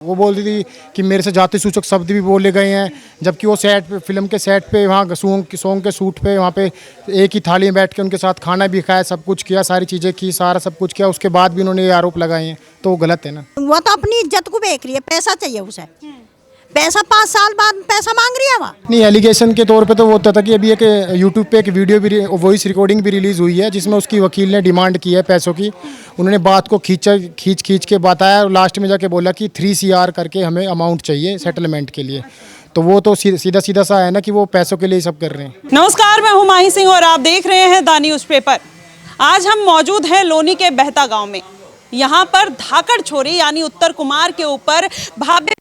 वो बोल रही थी कि मेरे से जाति सूचक शब्द भी बोले गए हैं, जबकि वो सेट पे, फिल्म के सेट पे, वहाँ सॉन्ग के शूट पे, वहाँ पे एक ही थाली में बैठ के उनके साथ खाना भी खाया, सब कुछ किया, सारी चीज़ें की, सारा सब कुछ किया, उसके बाद भी उन्होंने ये आरोप लगाए हैं, तो वो गलत है ना। वो तो अपनी इज्जत को बेच रही है, पैसा चाहिए उसे, पैसा 5 साल बाद पैसा मांग रही है वहाँ। नहीं, एलिगेशन के तौर पे तो वो होता था कि अभी एक यूट्यूब पे एक वीडियो भी, वॉइस रिकॉर्डिंग भी रिलीज़ हुई है, जिसमें उसकी वकील ने डिमांड की है पैसों की। उन्होंने बात को खींच के बताया और लास्ट में जाके बोला कि 3 CR करके हमें अमाउंट चाहिए सेटलमेंट के लिए। तो वो तो सीधा सा है ना कि वो पैसों के लिए ही सब कर रहे हैं। नमस्कार, मैं हूं माही सिंह और आप देख रहे हैं द न्यूज़ पेपर। आज हम मौजूद हैं लोनी के बहता गांव में। यहाँ पर धाकड़ छोरी यानी उत्तर कुमार के ऊपर भाभे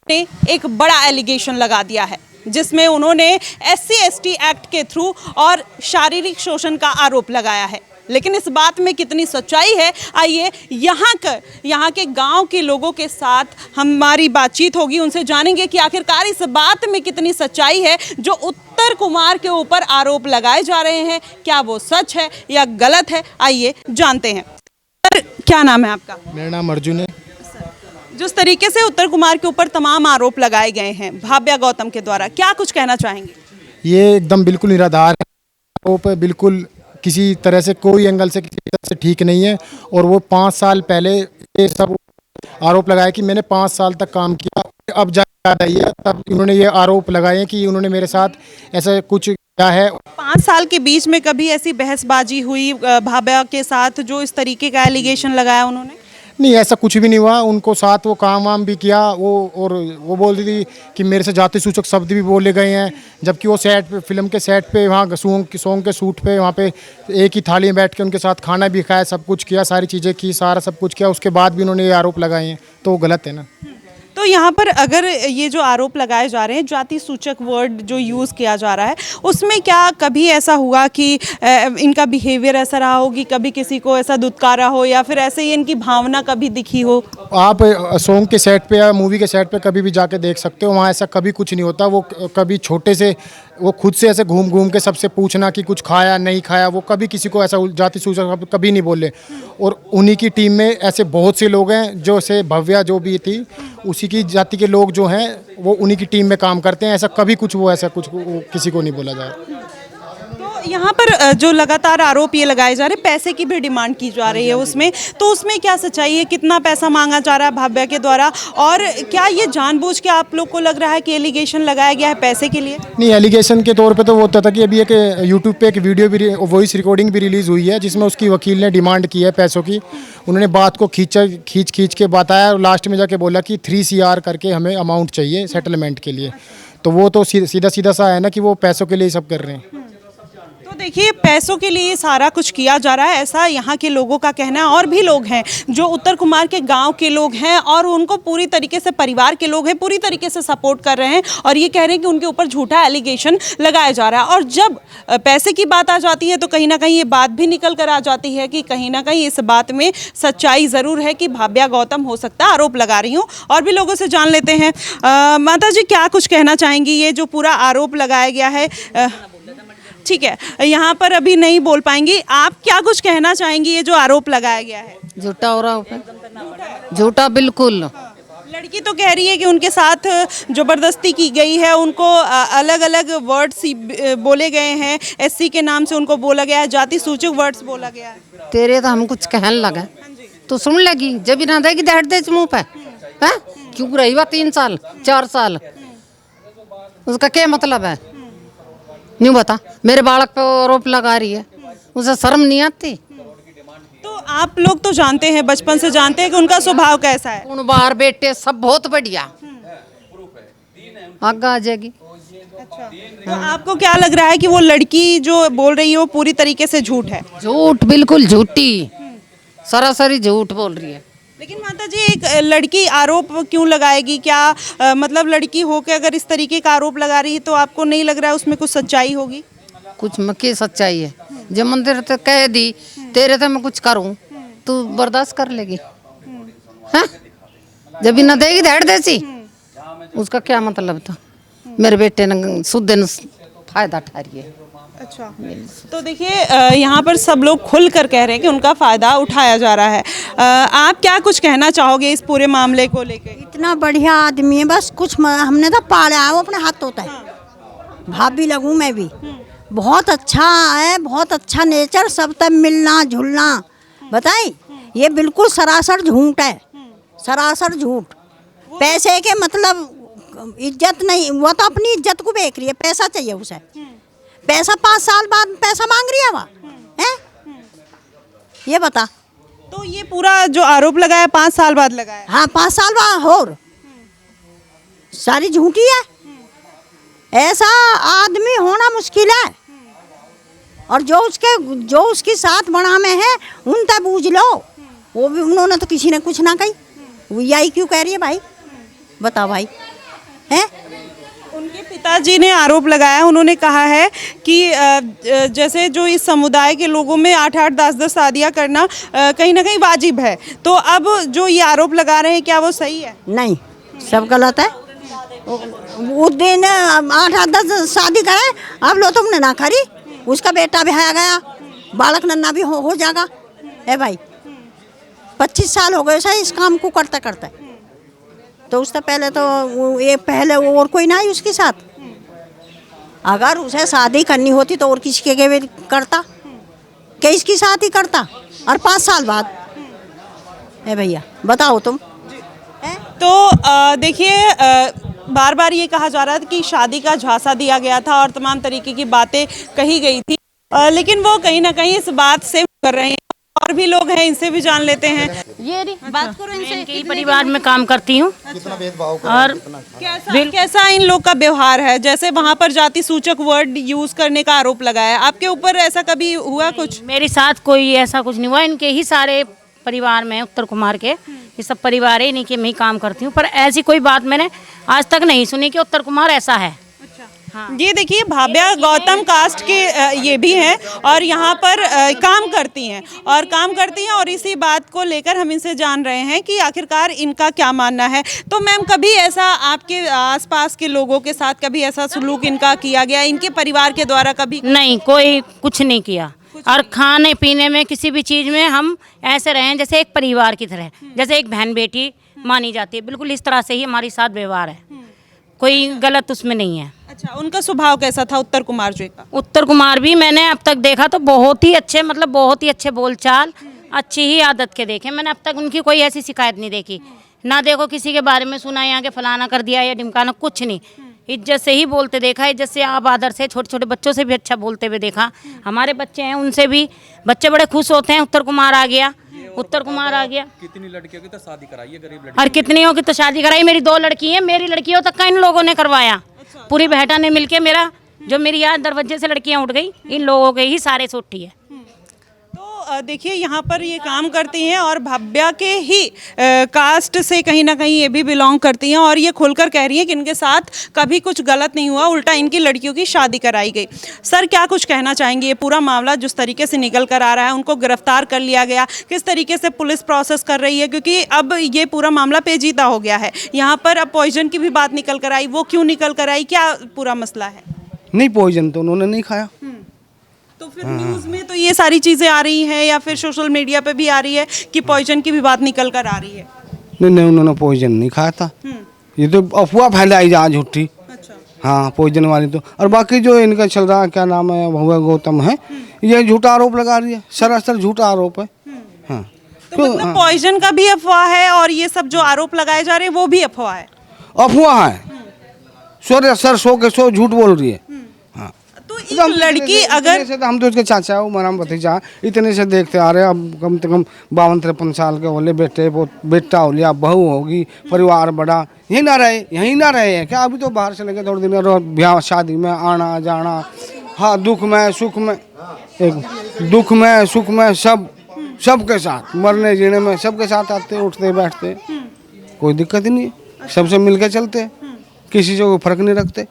ने एक बड़ा एलिगेशन लगा दिया है, जिसमें उन्होंने SC/ST एक्ट के थ्रू और शारीरिक शोषण का आरोप लगाया है। लेकिन इस बात में कितनी सच्चाई है, आइए यहाँ के गांव के लोगों के साथ हमारी बातचीत होगी, उनसे जानेंगे कि आखिरकार इस बात में कितनी सच्चाई है जो उत्तर कुमार के ऊपर आरोप लगाए जा रहे हैं, क्या वो सच है या गलत है। आइए जानते हैं। सर, क्या नाम है आपका? मेरा नाम अर्जुन है। जिस तरीके से उत्तर कुमार के ऊपर तमाम आरोप लगाए गए हैं भाभ्या गौतम के द्वारा, क्या कुछ कहना चाहेंगे? ये एकदम बिल्कुल निराधार है, आरोप है, बिल्कुल किसी तरह से, कोई एंगल से, किसी तरह से ठीक नहीं है। और वो 5 साल पहले ये सब आरोप लगाया कि मैंने 5 साल तक काम किया, अब याद आई है, तब उन्होंने ये आरोप लगाए कि उन्होंने मेरे साथ ऐसा कुछ किया है। 5 साल के बीच में कभी ऐसी बहसबाजी हुई भाभ्या के साथ जो इस तरीके का एलिगेशन लगाया उन्होंने? नहीं, ऐसा कुछ भी नहीं हुआ। उनको साथ वो काम वाम भी किया, वो बोल रही थी कि मेरे से जाति सूचक शब्द भी बोले गए हैं, जबकि वो सेट पे, फिल्म के सेट पे, वहाँ सॉन्ग के शूट पे, वहाँ पे एक ही थाली में बैठ के उनके साथ खाना भी खाया, सब कुछ किया, सारी चीज़ें की, सारा सब कुछ किया, उसके बाद भी उन्होंने ये आरोप लगाए हैं, तो वो गलत है ना। तो यहाँ पर अगर ये जो आरोप लगाए जा रहे हैं, जाति सूचक वर्ड जो यूज़ किया जा रहा है, उसमें क्या कभी ऐसा हुआ कि इनका बिहेवियर ऐसा रहा हो कि कभी किसी को ऐसा दुत्कारा हो या फिर ऐसे ही इनकी भावना कभी दिखी हो? आप सॉन्ग के सेट पे या मूवी के सेट पे कभी भी जाके देख सकते हो, वहाँ ऐसा कभी कुछ नहीं होता। वो कभी छोटे से, वो खुद से ऐसे घूम के सबसे पूछना कि कुछ खाया नहीं खाया, वो कभी किसी को ऐसा जाति सूचक कभी नहीं बोले। और उन्हीं की टीम में ऐसे बहुत से लोग हैं, जो से भव्या जो भी थी, उसी की जाति के लोग जो हैं, वो उन्हीं की टीम में काम करते हैं। ऐसा कभी कुछ किसी को नहीं बोला जाए। तो यहाँ पर जो लगातार आरोप ये लगाए जा रहे हैं, पैसे की भी डिमांड की जा रही है उसमें, तो उसमें क्या सच्चाई है? कितना पैसा मांगा जा रहा है भाभ्या के द्वारा, और क्या ये जानबूझ के आप लोग को लग रहा है कि एलिगेशन लगाया गया है पैसे के लिए? नहीं, एलिगेशन के तौर पे तो वो होता था कि अभी एक यूट्यूब पे एक वीडियो भी, वॉइस रिकॉर्डिंग भी रिलीज़ हुई है, जिसमें उसकी वकील ने डिमांड की है पैसों की। उन्होंने बात को खींच के बताया और लास्ट में जाके बोला कि 3 CR करके हमें अमाउंट चाहिए सेटलमेंट के लिए। तो वो तो सीधा सा है ना कि वो पैसों के लिए ही सब कर रहे हैं। तो देखिए, पैसों के लिए सारा कुछ किया जा रहा है, ऐसा यहाँ के लोगों का कहना है। और भी लोग हैं जो उत्तर कुमार के गांव के लोग हैं और उनको पूरी तरीके से, परिवार के लोग हैं, पूरी तरीके से सपोर्ट कर रहे हैं और ये कह रहे हैं कि उनके ऊपर झूठा एलिगेशन लगाया जा रहा है। और जब पैसे की बात आ जाती है तो कहीं ना कहीं ये बात भी निकल कर आ जाती है कि कहीं ना कहीं इस बात में सच्चाई ज़रूर है कि भाभ्या गौतम हो सकता है आरोप लगा रही हूँ। और भी लोगों से जान लेते हैं। माता जी, क्या कुछ कहना चाहेंगी? ये जो पूरा आरोप लगाया गया है, ठीक है, यहाँ पर अभी नहीं बोल पाएंगी, आप क्या कुछ कहना चाहेंगी? ये जो आरोप लगाया गया है झूठा हो रहा है, झूठा बिल्कुल। लड़की तो कह रही है कि उनके साथ जबरदस्ती की गई है, उनको अलग अलग वर्ड्स बोले गए हैं, SC के नाम से उनको बोला गया है, जाति सूचक वर्ड्स बोला गया है। तेरे तो हम कुछ कहने लगे तो सुन लेगी, जब भी ना देगी तो हट दे मुँह पे। है क्यों रही हुआ 3 साल 4 साल, उसका क्या मतलब है? नहीं बता, मेरे बालक पे आरोप लगा रही है, उसे शर्म नहीं आती? तो आप लोग तो जानते हैं, बचपन से जानते हैं कि उनका स्वभाव कैसा है। उन बार बेटे सब बहुत बढ़िया, आगे आ जाएगी। अच्छा, तो आपको क्या लग रहा है कि वो लड़की जो बोल रही है वो पूरी तरीके से झूठ है? झूठ, बिल्कुल झूठी, सरासरी झूठ बोल रही है। लेकिन माता जी, एक लड़की आरोप क्यों लगाएगी? क्या मतलब लड़की होकर अगर इस तरीके का आरोप लगा रही है तो आपको नहीं लग रहा है उसमें कुछ सच्चाई होगी? कुछ में की सच्चाई है? जब मंदिर तो कह दी तेरे तो मैं कुछ करूं, तू बर्दाश्त कर लेगी? हाँ, जब भी ना देगी तो हट देसी, उसका क्या मतलब था? मेरे बेटे ने शुद्ध फायदा उठा रही है। अच्छा, तो देखिए यहाँ पर सब लोग खुल कर कह रहे हैं कि उनका फ़ायदा उठाया जा रहा है। आप क्या कुछ कहना चाहोगे इस पूरे मामले को लेकर? इतना बढ़िया आदमी है, बस कुछ हमने तो पाला है, वो अपने हाथ होता है। भाभी लगूं मैं भी, बहुत अच्छा है, बहुत अच्छा नेचर, सब तब मिलना जुलना। बताई, ये बिल्कुल सरासर झूठ है, सरासर झूठ। पैसे के मतलब इज्जत नहीं, वो तो अपनी इज्जत को बेच रही है, पैसा चाहिए उसे। पैसा 5 साल बाद पैसा मांग रही है वह, हैं? ये बता। तो ये पूरा जो आरोप लगाया 5 साल बाद लगाया? हाँ, 5 साल बाद और सारी झूठी है। ऐसा आदमी होना मुश्किल है। और जो उसके साथ बना में है उन तक बूझ लो, वो भी उन्होंने तो किसी ने कुछ ना कही, वो यही क्यों कह रही है भाई? बताओ भाई, हैं? उनके पिताजी ने आरोप लगाया, उन्होंने कहा है कि जैसे जो इस समुदाय के लोगों में 8-8, 10-10 शादियाँ करना कहीं ना कहीं वाजिब है, तो अब जो ये आरोप लगा रहे हैं क्या वो सही है? नहीं, सब गलत है। वो दिन 8-10 शादी करे, अब लो तुमने ना करी, उसका बेटा भी आ गया, बालक नन्ना भी हो जाएगा। है भाई, 25 साल हो गए सही इस काम को करते करते, तो उससे पहले तो ये पहले और कोई ना ही उसके साथ। अगर उसे शादी करनी होती तो और किसी के करता, किसकी साथ ही करता, और 5 साल बाद। है भैया, बताओ तुम। तो देखिए बार बार ये कहा जा रहा था कि शादी का झांसा दिया गया था और तमाम तरीके की बातें कही गई थी, लेकिन वो कहीं ना कहीं इस बात से कर रहे हैं। और भी लोग हैं, इनसे भी जान लेते हैं। ये बात करो इनसे। इनके परिवार में काम करती हूँ। और कैसा इन लोग का व्यवहार है? जैसे वहाँ पर जाति सूचक वर्ड यूज करने का आरोप लगाया, आपके ऊपर ऐसा कभी हुआ कुछ? मेरे साथ कोई ऐसा कुछ नहीं हुआ। इनके ही सारे परिवार में, उत्तर कुमार के ये सब परिवार है, इन्हीं के मैं ही काम करती हूँ, पर ऐसी कोई बात मैंने आज तक नहीं सुनी कि उत्तर कुमार ऐसा है। हाँ। ये देखिए भाभ्या गौतम कास्ट के ये भी हैं और यहाँ पर काम करती हैं और इसी बात को लेकर हम इनसे जान रहे हैं कि आखिरकार इनका क्या मानना है। तो मैम, कभी ऐसा आपके आसपास के लोगों के साथ कभी ऐसा सलूक इनका किया गया, इनके परिवार के द्वारा कभी? नहीं, कोई कुछ नहीं किया। और खाने पीने में, किसी भी चीज़ में हम ऐसे रहे जैसे एक परिवार की तरह, जैसे एक बहन बेटी मानी जाती है, बिल्कुल इस तरह से ही हमारे साथ व्यवहार है, कोई गलत उसमें नहीं है। अच्छा, उनका स्वभाव कैसा था उत्तर कुमार जी का? उत्तर कुमार भी मैंने अब तक देखा तो बहुत ही अच्छे, मतलब बहुत ही अच्छे बोलचाल, अच्छी ही आदत के देखे। मैंने अब तक उनकी कोई ऐसी शिकायत नहीं देखी। ना देखो किसी के बारे में सुना यहाँ के फलाना कर दिया या ढिमकाना, कुछ नहीं। इज्जत से ही बोलते देखा, इज्जत से, आप आदर से, छोटे छोटे बच्चों से भी अच्छा बोलते हुए देखा। हमारे बच्चे हैं, उनसे भी बच्चे बड़े खुश होते हैं। उत्तर कुमार आ गया, उत्तर कुमार आ गया। कितनी लड़कियों की तो शादी कराई है, गरीब लड़की। और कितनियों की तो शादी कराई। मेरी 2 लड़की हैं, मेरी लड़कियों तक का इन लोगों ने करवाया। पूरी बहटा ने मिलके मेरा, जो मेरी यार दरवाजे से लड़कियां उठ गई, इन लोगों के ही सारे से उठी है। तो देखिए यहाँ पर ये काम करती हैं और भाभ्या के ही कास्ट से कहीं ना कहीं ये भी बिलोंग करती हैं और ये खुलकर कह रही हैं कि इनके साथ कभी कुछ गलत नहीं हुआ, उल्टा इनकी लड़कियों की शादी कराई गई। सर, क्या कुछ कहना चाहेंगे? ये पूरा मामला जिस तरीके से निकल कर आ रहा है, उनको गिरफ्तार कर लिया गया, किस तरीके से पुलिस प्रोसेस कर रही है, क्योंकि अब ये पूरा मामला पेचीदा हो गया है। यहाँ पर अब पॉइजन की भी बात निकल कर आई, वो क्यों निकल कर आई, क्या पूरा मसला है? नहीं, पॉइजन तो उन्होंने नहीं खाया। तो फिर न्यूज़ में तो ये सारी चीज़ें आ रही हैं या फिर सोशल मीडिया पे भी आ रही है कि पॉइजन की भी बात निकल कर आ रही है। नहीं, उन्होंने पॉइजन नहीं खाया था। ये तो अफवाह फैलाई जा झूठी। अच्छा। हाँ, पॉइजन वाली तो। और बाकी जो इनका चल रहा है, क्या नाम है, भव्य गौतम है, ये झूठा आरोप लगा रही है, सरासर झूठा आरोप है। हाँ, तो मतलब पॉइजन का भी अफवाह है और ये सब जो आरोप लगाए जा रहे हैं वो भी अफवाह है? अफवाह है, सर 100 के 100 झूठ बोल रही है। हाँ, तो एक लड़की अगर से तो हम तो उसके चाचा हो, हमारा भतीजा, इतने से देखते आ रहे हैं। अब कम से कम 52-53 साल के होले, बेटा हो लिया, बहू होगी, परिवार बड़ा, यहीं ना रहे हैं क्या? अभी तो बाहर चले गए थोड़े दिन, ब्याह शादी में आना जाना। हाँ, दुख में सुख में, दुख में सुख में सबके साथ, मरने जीने में सबके साथ आते, उठते बैठते, कोई दिक्कत ही नहीं है, सबसे मिलके चलते, किसी से कोई फर्क नहीं रखते।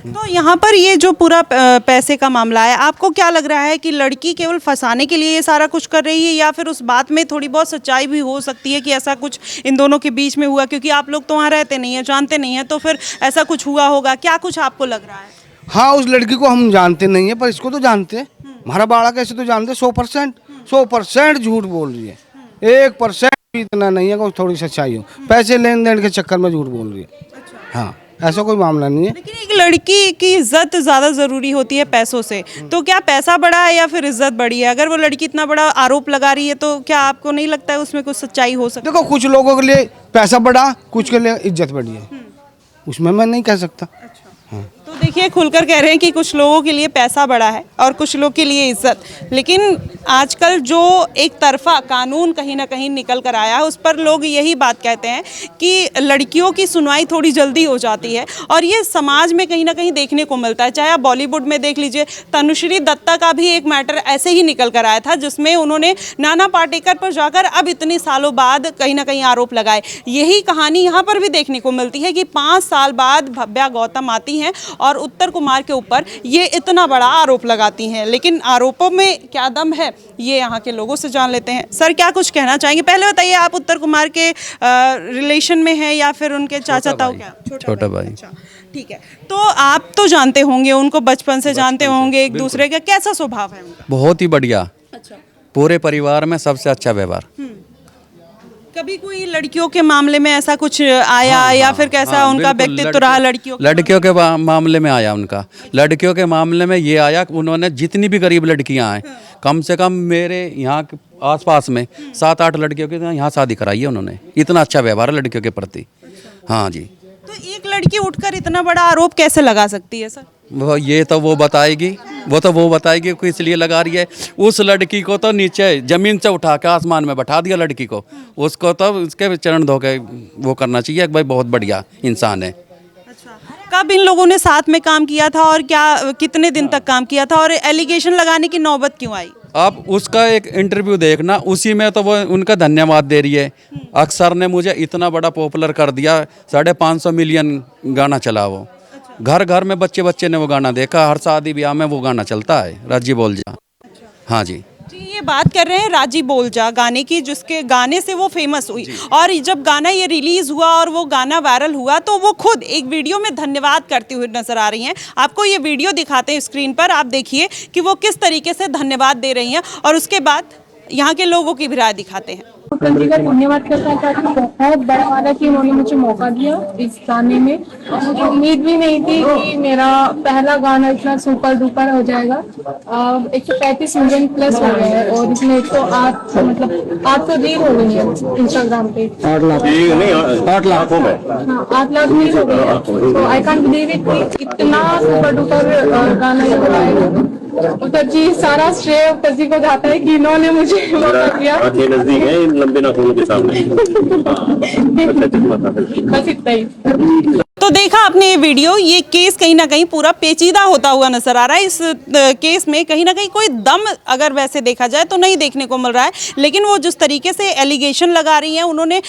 तो यहाँ पर ये जो पूरा पैसे का मामला है, आपको क्या लग रहा है कि लड़की केवल फंसाने के लिए ये सारा कुछ कर रही है या फिर उस बात में थोड़ी बहुत सच्चाई भी हो सकती है कि ऐसा कुछ इन दोनों के बीच में हुआ? क्योंकि आप लोग तो वहाँ रहते नहीं हैं, जानते नहीं हैं, तो फिर ऐसा कुछ हुआ होगा, क्या कुछ आपको लग रहा है? हाँ उस लड़की को हम जानते नहीं है, पर इसको तो जानते हैं। हमारा बालक ऐसे तो जानते 100% झूठ बोल रही है। 1% भी इतना नहीं है कि थोड़ी सच्चाई हो। पैसे लेन देन के चक्कर में झूठ बोल रही है। हाँ ऐसा कोई मामला नहीं है। लेकिन एक लड़की की इज्जत ज़्यादा ज़रूरी होती है पैसों से, तो क्या पैसा बड़ा है या फिर इज्जत बड़ी है? अगर वो लड़की इतना बड़ा आरोप लगा रही है तो क्या आपको नहीं लगता है उसमें कुछ सच्चाई हो सकती है? देखो कुछ लोगों के लिए पैसा बड़ा, कुछ के लिए इज्जत बड़ी है, उसमें मैं नहीं कह सकता। तो देखिए खुलकर कह रहे हैं कि कुछ लोगों के लिए पैसा बड़ा है और कुछ लोगों के लिए इज्जत। लेकिन आजकल जो एक तरफा कानून कहीं ना कहीं निकल कर आया है उस पर लोग यही बात कहते हैं कि लड़कियों की सुनवाई थोड़ी जल्दी हो जाती है और ये समाज में कहीं ना कहीं देखने को मिलता है। चाहे आप बॉलीवुड में देख लीजिए, तनुश्री दत्ता का भी एक मैटर ऐसे ही निकल कर आया था जिसमें उन्होंने नाना पाटेकर पर जाकर अब इतने सालों बाद कहीं ना कहीं आरोप लगाए। यही कहानी यहाँ पर भी देखने को मिलती है कि 5 साल बाद भव्या गौतम आती हैं और उत्तर कुमार के ऊपर ये इतना बड़ा आरोप लगाती हैं। लेकिन आरोपों में क्या दम है ये यहाँ के लोगों से जान लेते हैं। सर क्या कुछ कहना चाहेंगे? पहले बताइए, आप उत्तर कुमार के रिलेशन में हैं या फिर उनके चाचा ताऊ? क्या छोटा भाई। अच्छा ठीक है, तो आप तो जानते होंगे उनको, बचपन से जानते होंगे एक दूसरे का, कैसा स्वभाव है उनका? बहुत ही बढ़िया। अच्छा, पूरे परिवार में सबसे अच्छा व्यवहार। कभी कोई लड़कियों के मामले में ऐसा कुछ आया या फिर कैसा उनका व्यक्तित्व रहा लड़कियों के मामले में आया उनका। लड़कियों के मामले में ये आया कि उन्होंने जितनी भी गरीब लड़कियां हैं, कम से कम मेरे यहाँ के आसपास में 7-8 लड़कियों की यहाँ शादी कराई है उन्होंने। इतना अच्छा व्यवहार है लड़कियों के प्रति। हाँ जी। तो एक लड़की उठकर इतना बड़ा आरोप कैसे लगा सकती है सर? वो बताएगी कि इसलिए लगा रही है। उस लड़की को तो नीचे जमीन से उठा के आसमान में बैठा दिया लड़की को। उसको तो उसके चरण धो के वो करना चाहिए कि भाई बहुत बढ़िया इंसान है। अच्छा, कब इन लोगों ने साथ में काम किया था और क्या कितने दिन तक काम किया था और एलिगेशन लगाने की नौबत क्यों आई? आप उसका एक इंटरव्यू देखना, उसी में तो वो उनका धन्यवाद दे रही है। अक्सर ने मुझे इतना बड़ा पॉपुलर कर दिया, 550 मिलियन गाना चला वो। घर घर में बच्चे ने वो गाना देखा, हर शादी ब्याह में वो गाना चलता है, राजी बोल जा। हाँ जी। ये बात कर रहे हैं राजी बोल जा गाने की, जिसके गाने से वो फेमस हुई। और जब गाना ये रिलीज हुआ और वो गाना वायरल हुआ तो वो खुद एक वीडियो में धन्यवाद करती हुई नजर आ रही हैं। आपको ये वीडियो दिखाते हैं स्क्रीन पर, आप देखिए कि वो किस तरीके से धन्यवाद दे रही हैं और उसके बाद यहाँ के लोगों की भी राय दिखाते हैं। जी का धन्यवाद करना चाहती हूँ, बहुत बड़ा वादा कि उन्होंने मुझे मौका दिया इस गाने में। मुझे उम्मीद भी नहीं थी कि मेरा पहला गाना इतना सुपर डुपर हो जाएगा। 135 मिलियन प्लस हो गए हैं और इसमें 108 मतलब 800 रील हो गई है इंस्टाग्राम पे। 8 लाख हो गए। हाँ 8 लाख रील हो गई है। तो आई कांट बिलीव इट कि इतना सुपर डुपर गाना ये बनाएगा। उत्तर जी सारा श्रेय उत्तर जी को जाता है कि इन्होंने मुझे मौका दिया। नजदीक है लंबे नाखूनों के सामने। बस इतना ही। तो देखा आपने ये वीडियो, ये केस कहीं ना कहीं पूरा पेचीदा होता हुआ नजर आ रहा है। इस केस में कहीं ना कहीं कोई दम अगर वैसे देखा जाए तो नहीं देखने को मिल रहा है। लेकिन वो जिस तरीके से एलिगेशन लगा रही हैं, उन्होंने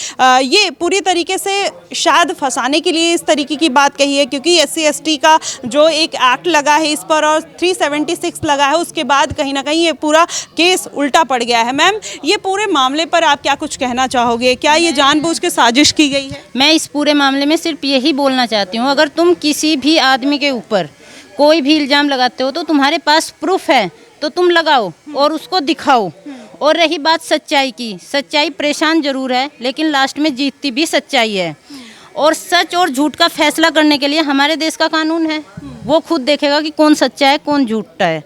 ये पूरी तरीके से शायद फंसाने के लिए इस तरीके की बात कही है, क्योंकि SC/ST का जो एक एक्ट लगा है इस पर और 376 लगा है, उसके बाद कहीं ना कहीं ये पूरा केस उल्टा पड़ गया है। मैम, ये पूरे मामले पर आप क्या कुछ कहना चाहोगे? क्या ये जानबूझ के साजिश की गई है? मैं इस पूरे मामले में सिर्फ यही बोलना चाहती हूँ, अगर तुम किसी भी आदमी के ऊपर कोई भी इल्ज़ाम लगाते हो तो तुम्हारे पास प्रूफ है तो तुम लगाओ और उसको दिखाओ। और रही बात सच्चाई की, सच्चाई परेशान जरूर है लेकिन लास्ट में जीतती भी सच्चाई है। और सच और झूठ का फैसला करने के लिए हमारे देश का कानून है, वो खुद देखेगा कि कौन सच्चा है कौन झूठा है,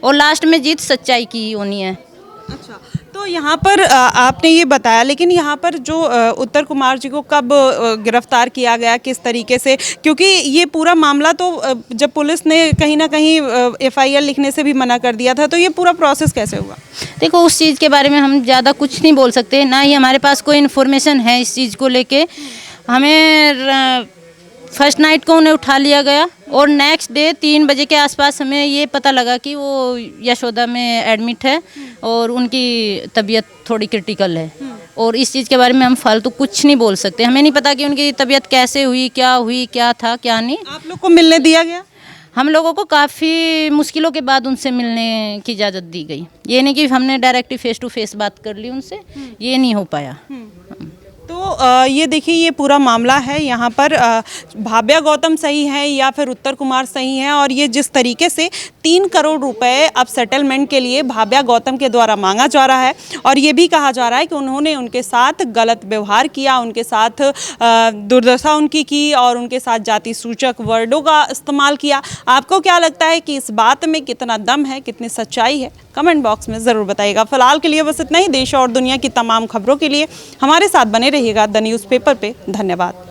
और लास्ट में जीत सच्चाई की ही होनी है। अच्छा, तो यहाँ पर आपने ये बताया, लेकिन यहाँ पर जो उत्तर कुमार जी को कब गिरफ्तार किया गया, किस तरीके से? क्योंकि ये पूरा मामला तो जब पुलिस ने कहीं ना कहीं FIR लिखने से भी मना कर दिया था, तो ये पूरा प्रोसेस कैसे हुआ? देखो, उस चीज़ के बारे में हम ज़्यादा कुछ नहीं बोल सकते, ना ही हमारे पास कोई इन्फॉर्मेशन है इस चीज़ को लेके। हमें फर्स्ट नाइट को उन्हें उठा लिया गया और नेक्स्ट डे 3 बजे के आसपास हमें ये पता लगा कि वो यशोदा में एडमिट है और उनकी तबीयत थोड़ी क्रिटिकल है। और इस चीज़ के बारे में हम फालतू कुछ नहीं बोल सकते, हमें नहीं पता कि उनकी तबीयत कैसे हुई, क्या था क्या नहीं। आप लोग को मिलने दिया गया? हम लोगों को काफ़ी मुश्किलों के बाद उनसे मिलने की इजाज़त दी गई। ये नहीं कि हमने डायरेक्टली फेस टू फेस बात कर ली उनसे, ये नहीं हो पाया। तो ये देखिए, ये पूरा मामला है। यहाँ पर भाव्या गौतम सही है या फिर उत्तर कुमार सही है, और ये जिस तरीके से 3 करोड़ रुपए अब सेटलमेंट के लिए भाव्या गौतम के द्वारा मांगा जा रहा है, और ये भी कहा जा रहा है कि उन्होंने उनके साथ गलत व्यवहार किया, उनके साथ दुर्दशा उनकी की और उनके साथ जाति सूचक वर्डों का इस्तेमाल किया। आपको क्या लगता है कि इस बात में कितना दम है, कितनी सच्चाई है? कमेंट बॉक्स में ज़रूर बताइएगा। फिलहाल के लिए बस इतना ही। देश और दुनिया की तमाम खबरों के लिए हमारे साथ बने रहिएगा द न्यूज़पेपर पे। धन्यवाद।